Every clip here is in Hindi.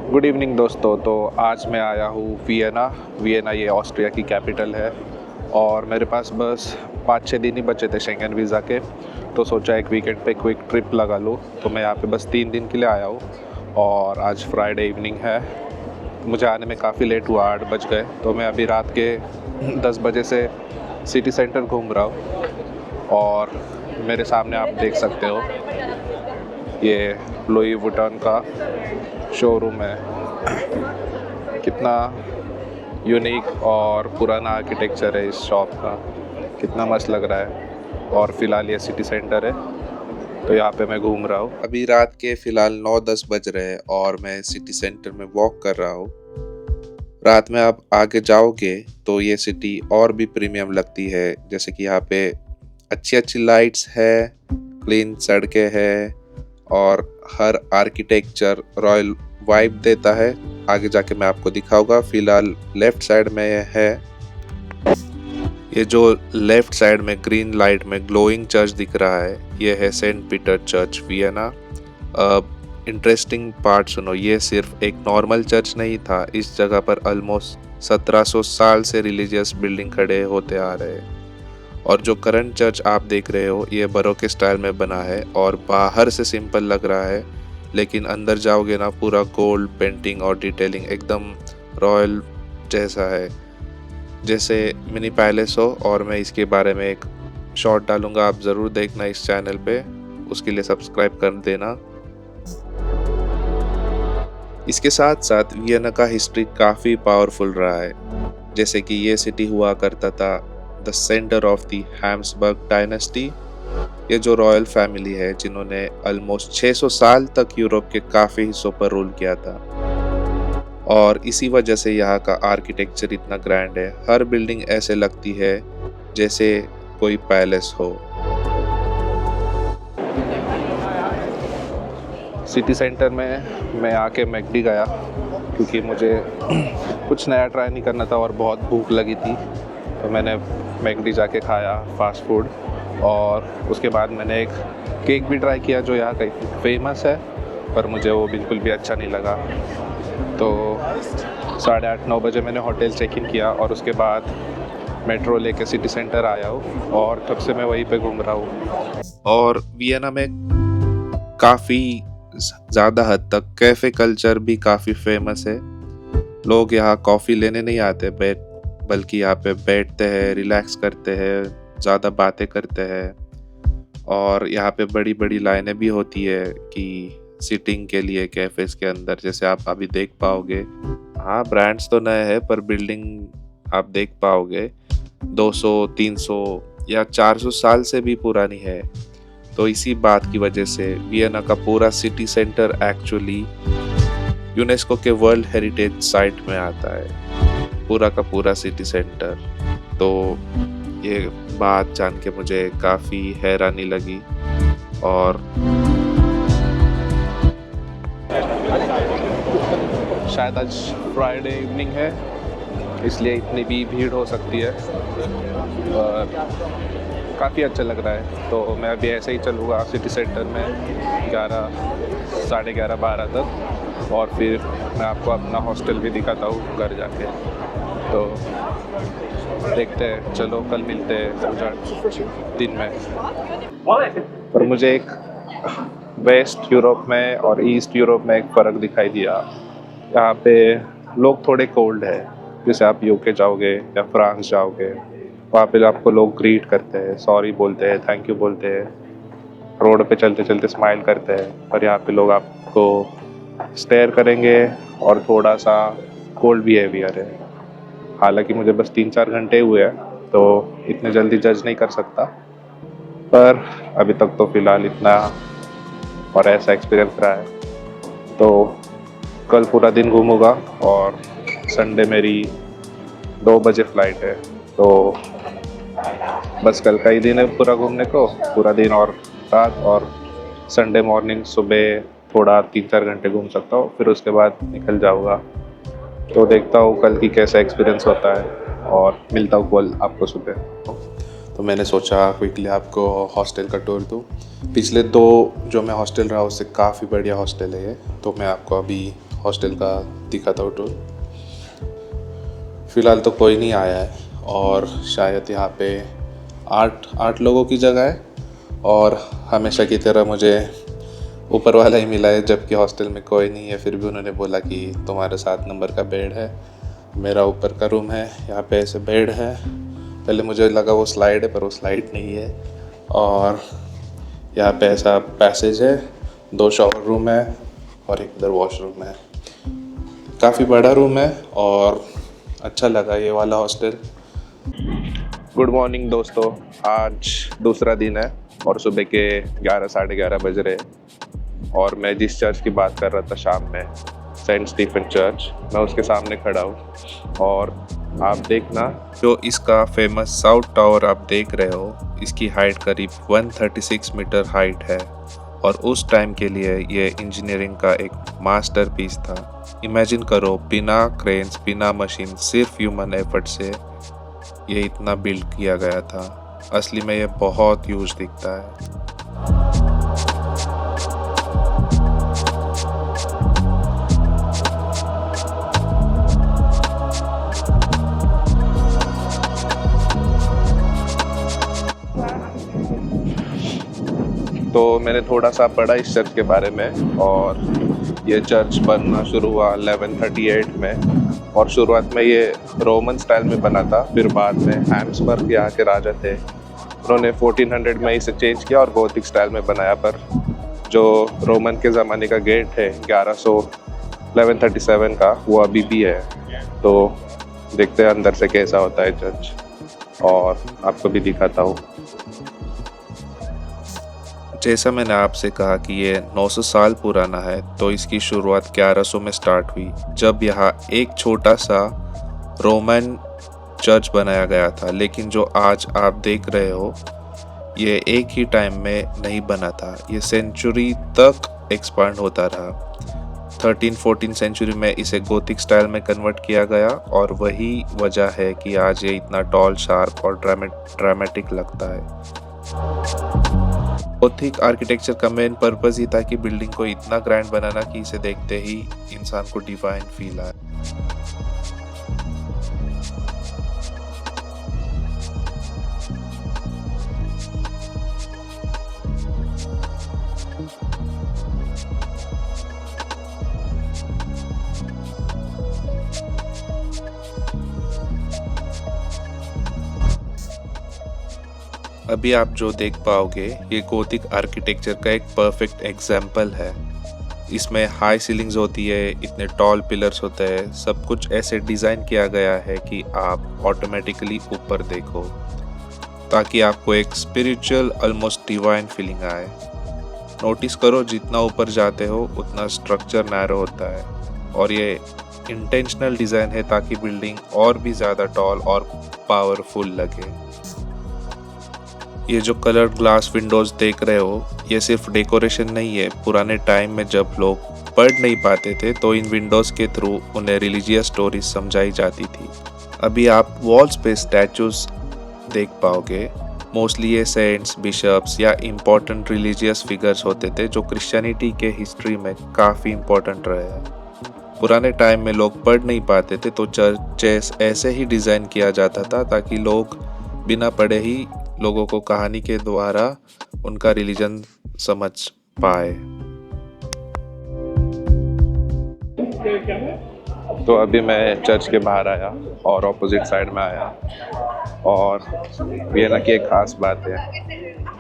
गुड इवनिंग दोस्तों। तो आज मैं आया हूँ वियना। वियना ये ऑस्ट्रिया की कैपिटल है और मेरे पास बस 5-6 दिन ही बचे थे शेंगन वीज़ा के। तो सोचा एक वीकेंड पे क्विक ट्रिप लगा लूँ। तो मैं यहाँ पे बस 3 दिन के लिए आया हूँ और आज फ्राइडे इवनिंग है। मुझे आने में काफ़ी लेट हुआ, 8 बज गए। तो मैं अभी रात के 10 बजे से सिटी सेंटर घूम रहा हूँ और मेरे सामने आप देख सकते हो ये लुई वुइटन का शोरूम है। कितना यूनिक और पुराना आर्किटेक्चर है इस शॉप का, कितना मस्त लग रहा है। और फिलहाल ये सिटी सेंटर है तो यहाँ पे मैं घूम रहा हूँ। अभी रात के फिलहाल 9-10 बज रहे हैं और मैं सिटी सेंटर में वॉक कर रहा हूँ। रात में आप आगे जाओगे तो ये सिटी और भी प्रीमियम लगती है, जैसे कि यहाँ पे अच्छी अच्छी लाइट्स है, क्लीन सड़कें हैं और हर आर्किटेक्चर रॉयल वाइब देता है। आगे जाके मैं आपको दिखाऊंगा। फिलहाल लेफ्ट साइड में है ये जो लेफ्ट साइड में ग्रीन लाइट में ग्लोइंग चर्च दिख रहा है, ये है saint Peter church Vienna. Interesting part सुनो, ये सिर्फ एक नॉर्मल चर्च नहीं था। इस जगह पर ऑलमोस्ट 1700 साल से रिलीजियस बिल्डिंग खड़े होते आ रहे हैं। और जो करंट चर्च आप देख रहे हो ये बरोके स्टाइल में बना है और बाहर से सिंपल लग रहा है, लेकिन अंदर जाओगे ना पूरा गोल्ड पेंटिंग और डिटेलिंग एकदम रॉयल जैसा है, जैसे मिनी पैलेस हो। और मैं इसके बारे में एक शॉर्ट डालूंगा, आप ज़रूर देखना इस चैनल पे, उसके लिए सब्सक्राइब कर देना। इसके साथ साथ वियना का हिस्ट्री काफ़ी पावरफुल रहा है, जैसे कि ये सिटी हुआ करता था the centre of the Habsburg dynasty. ये जो रॉयल फैमिली है जिन्होंने ऑलमोस्ट 600 साल तक यूरोप के काफ़ी हिस्सों पर रूल किया था और इसी वजह से यहाँ का आर्किटेक्चर इतना ग्रैंड है। हर बिल्डिंग ऐसे लगती है जैसे कोई पैलेस हो। सिटी सेंटर में मैं आके मैकडी गया क्योंकि मुझे कुछ नया ट्राई नहीं करना था और बहुत भूख लगी थी। तो मैंने मैकडी जाके खाया फास्ट फूड और उसके बाद मैंने एक केक भी ट्राई किया जो यहाँ का फेमस है, पर मुझे वो बिल्कुल भी अच्छा नहीं लगा। तो 8:30-9 बजे मैंने होटल चेक इन किया और उसके बाद मेट्रो लेके सिटी सेंटर आया हूँ और तब से मैं वहीं पे घूम रहा हूँ। और वियना में काफ़ी ज़्यादा हद तक कैफ़े कल्चर भी काफ़ी फेमस है। लोग यहाँ कॉफ़ी लेने नहीं आते बल्कि यहाँ पे बैठते हैं, रिलैक्स करते हैं, ज़्यादा बातें करते हैं। और यहाँ पे बड़ी बड़ी लाइनें भी होती है कि सिटिंग के लिए कैफ़ेज़ के अंदर, जैसे आप अभी देख पाओगे। हाँ, ब्रांड्स तो नए हैं पर बिल्डिंग आप देख पाओगे 200, 300 या 400 साल से भी पुरानी है। तो इसी बात की वजह से वियना का पूरा सिटी सेंटर एक्चुअली यूनेस्को के वर्ल्ड हेरिटेज साइट में आता है, पूरा का पूरा सिटी सेंटर। तो ये बात जान के मुझे काफ़ी हैरानी लगी। और शायद आज फ्राइडे इवनिंग है इसलिए इतनी भी भीड़ हो सकती है और काफ़ी अच्छा लग रहा है। तो मैं अभी ऐसे ही चलूँगा सिटी सेंटर में 11, 11:30, 12 तक और फिर मैं आपको अपना हॉस्टल भी दिखाता हूँ घर जाके। तो देखते हैं, चलो कल मिलते हैं दिन में। पर मुझे एक वेस्ट यूरोप में और ईस्ट यूरोप में एक फ़र्क दिखाई दिया। यहाँ पे लोग थोड़े कोल्ड है, जैसे आप यूके जाओगे या फ्रांस जाओगे, वहाँ पे आपको लोग ग्रीट करते हैं, सॉरी बोलते हैं, थैंक यू बोलते हैं, रोड पे चलते चलते स्माइल करते हैं। और यहाँ पे लोग आपको स्टेयर करेंगे और थोड़ा सा कोल्ड बिहेवियर है। हालांकि मुझे बस 3-4 घंटे हुए हैं तो इतने जल्दी जज नहीं कर सकता, पर अभी तक तो फ़िलहाल इतना और ऐसा एक्सपीरियंस रहा है। तो कल पूरा दिन घूमूंगा और संडे मेरी 2 बजे फ़्लाइट है। तो बस कल का ही दिन है पूरा घूमने को, पूरा दिन और रात, और संडे मॉर्निंग सुबह थोड़ा 3-4 घंटे घूम सकता हूँ, फिर उसके बाद निकल जाऊँगा। तो देखता हूँ कल की कैसा एक्सपीरियंस होता है और मिलता हूँ कल आपको सुबह। तो मैंने सोचा क्विकली आपको हॉस्टल का टूर दूँ। पिछले 2 जो मैं हॉस्टल रहा उससे काफ़ी बढ़िया हॉस्टल है ये। तो मैं आपको अभी हॉस्टल का दिखाता हूँ टूर। फ़िलहाल तो कोई नहीं आया है और शायद यहाँ पे 8 लोगों की जगह है और हमेशा की तरह मुझे ऊपर वाला ही मिला है, जबकि हॉस्टल में कोई नहीं है। फिर भी उन्होंने बोला कि तुम्हारा 7 नंबर का बेड है। मेरा ऊपर का रूम है, यहाँ पे ऐसे बेड है। पहले मुझे लगा वो स्लाइड है, पर वो स्लाइड नहीं है। और यहाँ पे ऐसा पैसेज है, 2 शॉवर रूम है और एक इधर वॉशरूम है। काफ़ी बड़ा रूम है और अच्छा लगा ये वाला हॉस्टल। गुड मॉर्निंग दोस्तों, आज दूसरा दिन है और सुबह के 11 साढ़े 11 बज रहे हैं और मैं जिस चर्च की बात कर रहा था शाम में, सेंट स्टीफन चर्च, मैं उसके सामने खड़ा हूँ। और आप देखना, जो इसका फेमस साउथ टावर आप देख रहे हो, इसकी हाइट करीब 136 मीटर हाइट है और उस टाइम के लिए ये इंजीनियरिंग का एक मास्टरपीस था। इमेजिन करो, बिना क्रेन्स, बिना मशीन, सिर्फ ह्यूमन एफर्ट से ये इतना बिल्ड किया गया था। असली में ये बहुत ह्यूज दिखता है। तो मैंने थोड़ा सा पढ़ा इस चर्च के बारे में और ये चर्च बनना शुरू हुआ 1138 में और शुरुआत में ये रोमन स्टाइल में बना था। फिर बाद में हैम्सबर्ग यहाँ के राजा थे, उन्होंने 1400 में इसे चेंज किया और गोथिक स्टाइल में बनाया। पर जो रोमन के ज़माने का गेट है 1137 का, वो अभी भी है। तो देखते हैं अंदर से कैसा होता है चर्च और आपको भी दिखाता हूँ। जैसा मैंने आपसे कहा कि ये 900 साल पुराना है, तो इसकी शुरुआत 1100 में स्टार्ट हुई, जब यहाँ एक छोटा सा रोमन चर्च बनाया गया था। लेकिन जो आज आप देख रहे हो, ये एक ही टाइम में नहीं बना था, ये सेंचुरी तक एक्सपांड होता रहा। 13-14 सेंचुरी में इसे गोथिक स्टाइल में कन्वर्ट किया गया और वही वजह है कि आज ये इतना टॉल, शार्प और ड्रामेटिक लगता है। गोथिक आर्किटेक्चर का मेन पर्पस ही था कि बिल्डिंग को इतना ग्रैंड बनाना कि इसे देखते ही इंसान को डिवाइन फील आए। अभी आप जो देख पाओगे, ये गोथिक आर्किटेक्चर का एक परफेक्ट एग्जाम्पल है। इसमें हाई सीलिंग्स होती है, इतने टॉल पिलर्स होते हैं, सब कुछ ऐसे डिज़ाइन किया गया है कि आप ऑटोमेटिकली ऊपर देखो, ताकि आपको एक स्पिरिचुअल, ऑलमोस्ट डिवाइन फीलिंग आए। नोटिस करो, जितना ऊपर जाते हो उतना स्ट्रक्चर नैरो होता है और ये इंटेंशनल डिज़ाइन है ताकि बिल्डिंग और भी ज़्यादा टॉल और पावरफुल लगे। ये जो कलर्ड ग्लास विंडोज़ देख रहे हो, ये सिर्फ डेकोरेशन नहीं है। पुराने टाइम में जब लोग पढ़ नहीं पाते थे, तो इन विंडोज़ के थ्रू उन्हें रिलीजियस स्टोरीज समझाई जाती थी। अभी आप वॉल्स पे स्टैचूज देख पाओगे। मोस्टली ये सेंट्स, बिशप्स या इम्पोर्टेंट रिलीजियस फिगर्स होते थे, जो क्रिश्चियनिटी के हिस्ट्री में काफ़ी इम्पोर्टेंट रहे हैं। पुराने टाइम में लोग पढ़ नहीं पाते थे, तो चर्चेस ऐसे ही डिज़ाइन किया जाता था ताकि लोग बिना पढ़े ही लोगों को कहानी के द्वारा उनका रिलीजन समझ पाए। तो अभी मैं चर्च के बाहर आया और ऑपोजिट साइड में आया और ये ना कि एक ख़ास बात है,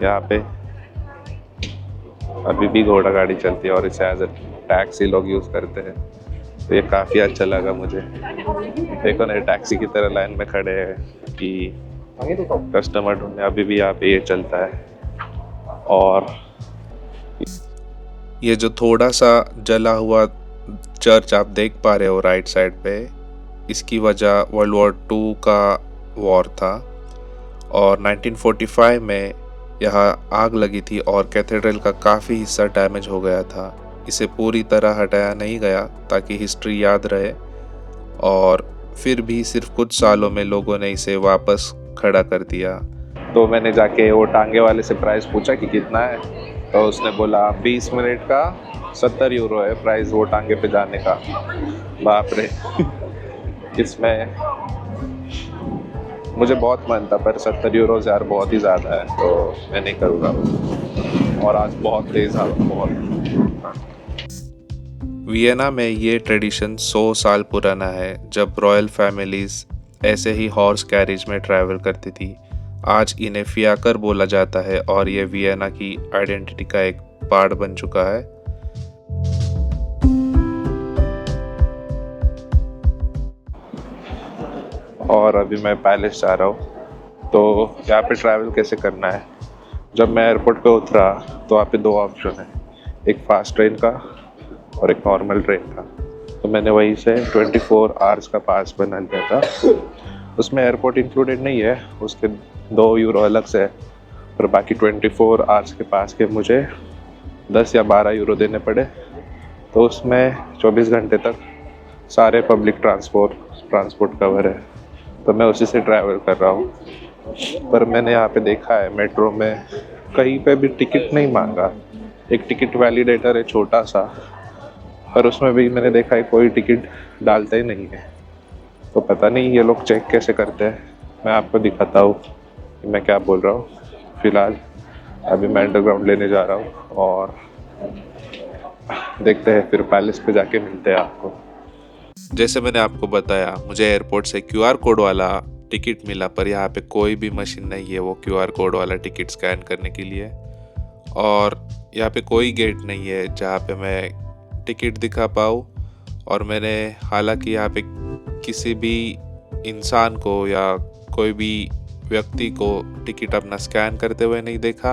यहाँ पे अभी भी घोड़ा गाड़ी चलती है और इसे एज अ टैक्सी लोग यूज़ करते हैं। तो ये काफ़ी अच्छा लगा मुझे। देखो ना, टैक्सी की तरह लाइन में खड़े हैं कि कस्टमर ढूंढने, अभी भी यहाँ पे ये चलता है। और ये जो थोड़ा सा जला हुआ चर्च आप देख पा रहे हो राइट साइड पे, इसकी वजह वर्ल्ड वॉर 2 का वॉर था और 1945 में यहाँ आग लगी थी और कैथेड्रल का काफ़ी हिस्सा डैमेज हो गया था। इसे पूरी तरह हटाया नहीं गया ताकि हिस्ट्री याद रहे, और फिर भी सिर्फ कुछ सालों में लोगों ने इसे वापस खड़ा कर दिया। तो मैंने जाके वो टांगे वाले से प्राइस पूछा कि कितना है, तो उसने बोला 20 मिनट का 70 यूरो है प्राइस वो टांगे पे जाने का। बाप रे इसमें मुझे बहुत मन था पर 70 यूरो यार बहुत ही ज़्यादा है, तो मैं नहीं करूँगा। और आज बहुत तेज़ हवा, बहुत। वियना में ये ट्रेडिशन 100 साल पुराना है, जब रॉयल फैमिलीज ऐसे ही हॉर्स कैरिज में ट्रैवल करती थी। आज इन्हें फियाकर बोला जाता है और ये वियना की आइडेंटिटी का एक पार्ट बन चुका है। और अभी मैं पैलेस जा रहा हूँ। तो यहाँ पे ट्रैवल कैसे करना है, जब मैं एयरपोर्ट पे उतरा तो वहाँ पे दो ऑप्शन है, एक फास्ट ट्रेन का और एक नॉर्मल ट्रेन का। तो मैंने वहीं से 24 आवर्स का पास बना लिया था। उसमें एयरपोर्ट इंक्लूडेड नहीं है, उसके 2 यूरो अलग से है, और बाकी 24 आवर्स के पास के मुझे 10 या 12 यूरो देने पड़े। तो उसमें 24 घंटे तक सारे पब्लिक ट्रांसपोर्ट कवर है, तो मैं उसी से ट्रैवल कर रहा हूँ। पर मैंने यहाँ पे देखा है मेट्रो में कहीं पे भी टिकट नहीं मांगा। एक टिकट वैलिडेटर है छोटा सा, पर उसमें भी मैंने देखा है कोई टिकट डालता ही नहीं है। तो पता नहीं ये लोग चेक कैसे करते हैं। मैं आपको दिखाता हूँ कि मैं क्या बोल रहा हूँ। फ़िलहाल अभी मैं अंडरग्राउंड लेने जा रहा हूँ और देखते हैं, फिर पैलेस पे जाके मिलते हैं आपको। जैसे मैंने आपको बताया, मुझे एयरपोर्ट से क्यूआर कोड वाला टिकट मिला, पर यहाँ पे कोई भी मशीन नहीं है वो क्यूआर कोड वाला टिकट स्कैन करने के लिए। और यहाँ पे कोई गेट नहीं है जहाँ पे मैं टिकट दिखा पाऊँ। और मैंने हालांकि यहाँ पे किसी भी इंसान को या कोई भी व्यक्ति को टिकट अपना स्कैन करते हुए नहीं देखा।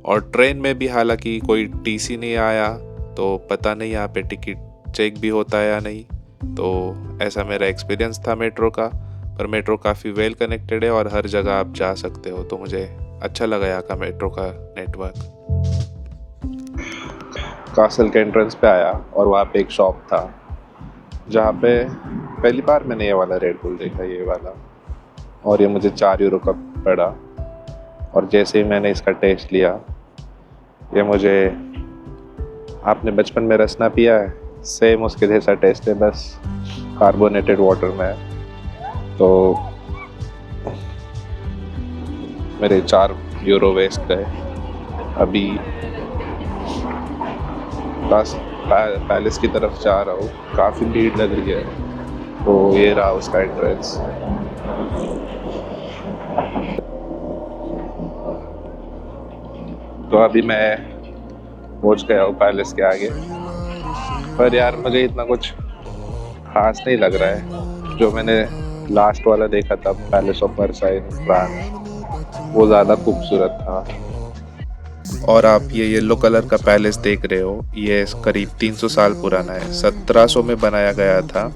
और ट्रेन में भी हालांकि कोई टीसी नहीं आया, तो पता नहीं यहाँ पे टिकट चेक भी होता है या नहीं। तो ऐसा मेरा एक्सपीरियंस था मेट्रो का। पर मेट्रो काफ़ी वेल कनेक्टेड है और हर जगह आप जा सकते हो, तो मुझे अच्छा लगा यहाँ का मेट्रो का नेटवर्क। कासल के एंट्रेंस पे आया और वहाँ पे एक शॉप था जहाँ पे पहली बार मैंने ये वाला रेड बुल देखा, ये वाला, और ये मुझे 4 यूरो का पड़ा। और जैसे ही मैंने इसका टेस्ट लिया, ये मुझे, आपने बचपन में रसना पिया है, सेम उसके जैसा टेस्ट है, बस कार्बोनेटेड वाटर में है। तो मेरे 4 यूरो वेस्ट गए। अभी बस पैलेस की तरफ जा रहा हूँ, काफ़ी भीड़ लग रही है। तो ये रहा उसका एंट्रेंस। तो अभी मैं पहुँच गया हूँ पैलेस के आगे। पर यार मुझे इतना कुछ खास नहीं लग रहा है। जो मैंने लास्ट वाला देखा था, palace of Versailles in France, वो ज़्यादा खूबसूरत था। और आप ये येलो कलर का पैलेस देख रहे हो, ये करीब 300 साल पुराना है। 1700 में बनाया गया था,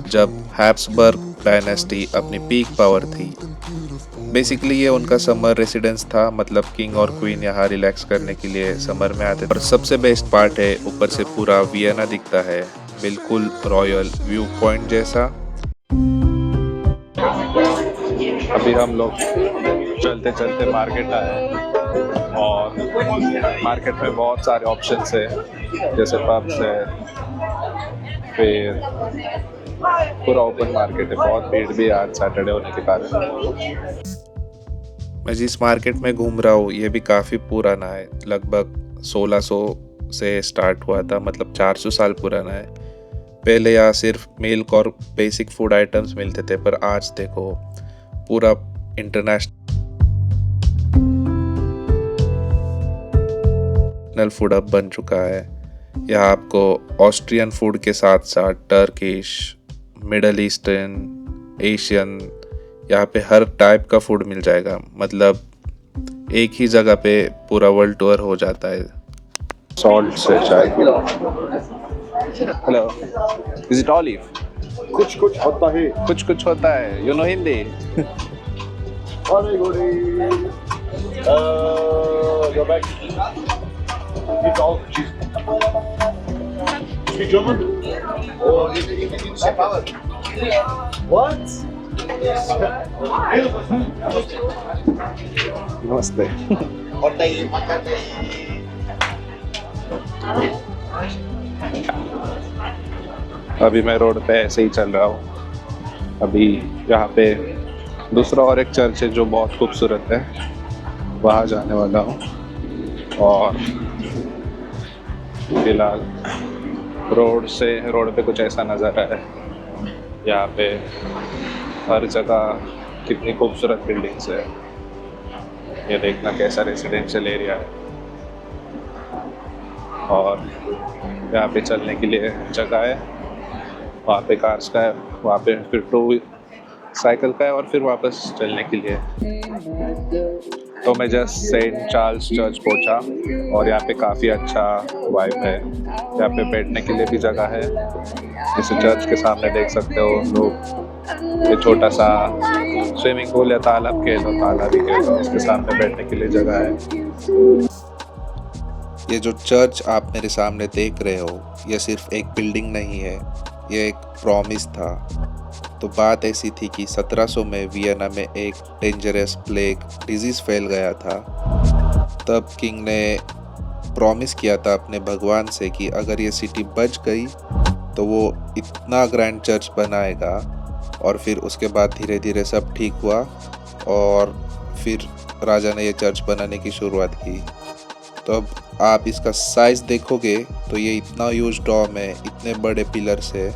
जब हैब्सबर्ग डायनेस्टी अपनी पीक पावर थी। बेसिकली ये उनका समर रेसिडेंस था, मतलब किंग और क्वीन यहाँ रिलैक्स करने के लिए समर में आते थे। और सबसे बेस्ट पार्ट है, ऊपर से पूरा वियना दिखता है, बिल्कुल रॉयल व्यू पॉइंट जैसा। अभी हम लोग चलते चलते मार्केट आए और मार्केट में बहुत सारे ऑप्शंस है, जैसे पब्स है, फिर पूरा ओपन मार्केट है। बहुत भीड़ भी है आज सैटरडे होने के कारण। मैं जिस मार्केट में घूम रहा हूँ ये भी काफ़ी पुराना है, लगभग 1600 से स्टार्ट हुआ था, मतलब 400 साल पुराना है। पहले यहाँ सिर्फ मिल्क और बेसिक फूड आइटम्स मिलते थे, पर आज देखो पूरा इंटरनेशनल फूड हब बन चुका है। यहाँ आपको ऑस्ट्रियन फूड के साथ साथ टर्किश, मिडल ईस्टर्न, एशियन, यहाँ पे हर टाइप का फूड मिल जाएगा। मतलब एक ही जगह पे पूरा वर्ल्ड टूर हो जाता है। सॉल्ट से चाय। Hello, is it olive? कुछ कुछ होता है। कुछ कुछ होता है, यू नो हिंदी? अरे गोरी go back. Eat all cheese. Speak German? Or what? नमस्ते। अभी मैं रोड पे ऐसे ही चल रहा हूँ। अभी यहाँ पे दूसरा और एक चर्च है जो बहुत खूबसूरत है, वहाँ जाने वाला हूँ। और फिलहाल रोड पे कुछ ऐसा नज़ारा है। यहाँ पे हर जगह कितनी खूबसूरत बिल्डिंग्स है। ये देखना कैसा रेजिडेंशियल एरिया है। और यहाँ पे चलने के लिए जगह है, वहाँ पे कार्स का है, वहाँ पे फिर साइकिल का है और फिर वापस चलने के लिए। तो मैं जस्ट सेंट चार्ल्स चर्च पहुँचा और यहाँ पे काफ़ी अच्छा वाइब है। यहाँ पे बैठने के लिए भी जगह है, जैसे चर्च के सामने देख सकते हो लोग। ये छोटा सा स्विमिंग पूल या तालाब कह लो, तालाब ही कह लो, इसके सामने बैठने के लिए जगह है। ये जो चर्च आप मेरे सामने देख रहे हो, ये सिर्फ एक बिल्डिंग नहीं है, ये एक प्रॉमिस था। तो बात ऐसी थी कि 1700 में वियना में एक डेंजरस प्लेग डिजीज़ फैल गया था। तब किंग ने प्रॉमिस किया था अपने भगवान से कि अगर ये सिटी बच गई तो वो इतना ग्रैंड चर्च बनाएगा। और फिर उसके बाद धीरे धीरे सब ठीक हुआ और फिर राजा ने ये चर्च बनाने की शुरुआत की। तो अब आप इसका साइज़ देखोगे तो ये इतना ह्यूज डॉम है, इतने बड़े पिलर्स है,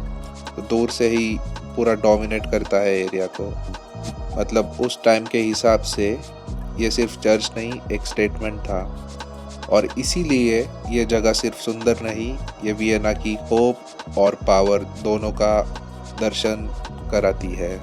तो दूर से ही पूरा डोमिनेट करता है एरिया को। मतलब उस टाइम के हिसाब से ये सिर्फ चर्च नहीं, एक स्टेटमेंट था। और इसीलिए ये जगह सिर्फ सुंदर नहीं, ये वियना की होप और पावर दोनों का दर्शन कराती है।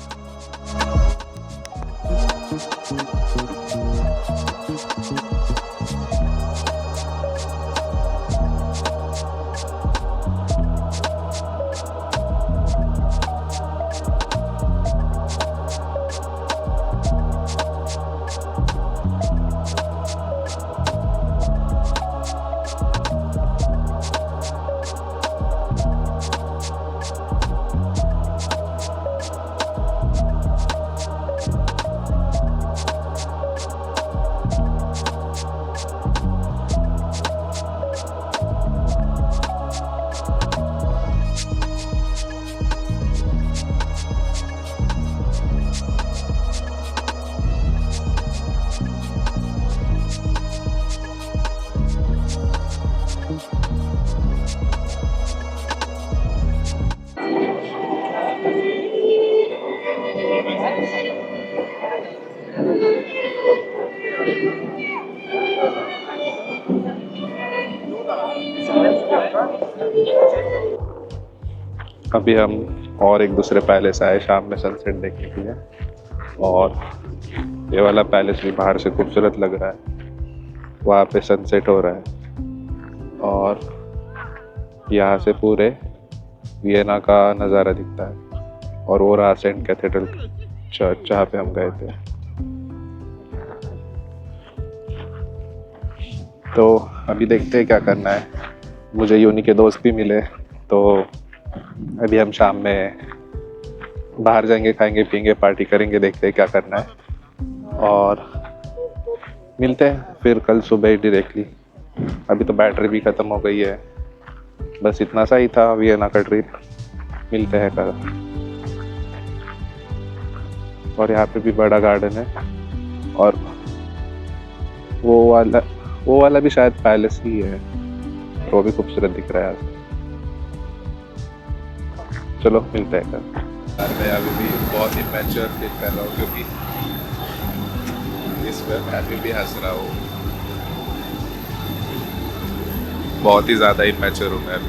अभी हम और एक दूसरे पैलेस आए शाम में सनसेट देखने के लिए, और ये वाला पैलेस भी बाहर से खूबसूरत लग रहा है। वहाँ पे सनसेट हो रहा है और यहाँ से पूरे वियना का नज़ारा दिखता है। और वो रहा सेंट कैथेड्रल चर्च जहाँ पे हम गए थे। तो अभी देखते हैं क्या करना है। मुझे यूनी के दोस्त भी मिले, तो अभी हम शाम में बाहर जाएंगे, खाएंगे पिएंगे, पार्टी करेंगे, देखते हैं क्या करना है और मिलते हैं फिर कल सुबह डायरेक्टली। अभी तो बैटरी भी ख़त्म हो गई है। बस इतना सा ही था वियना का ट्रिप। मिलते हैं कल। और यहाँ पे भी बड़ा गार्डन है और वो वाला भी शायद पैलेस ही है, वो भी खूबसूरत दिख रहा है। चलो मिलते हैं कल। मैं अभी भी बहुत ही मैच्योर फील कर रहा हूँ क्योंकि इस पर मैं अभी भी हंस रहा हूँ। बहुत ही ज़्यादा इमैच्योर हूँ मैं अभी।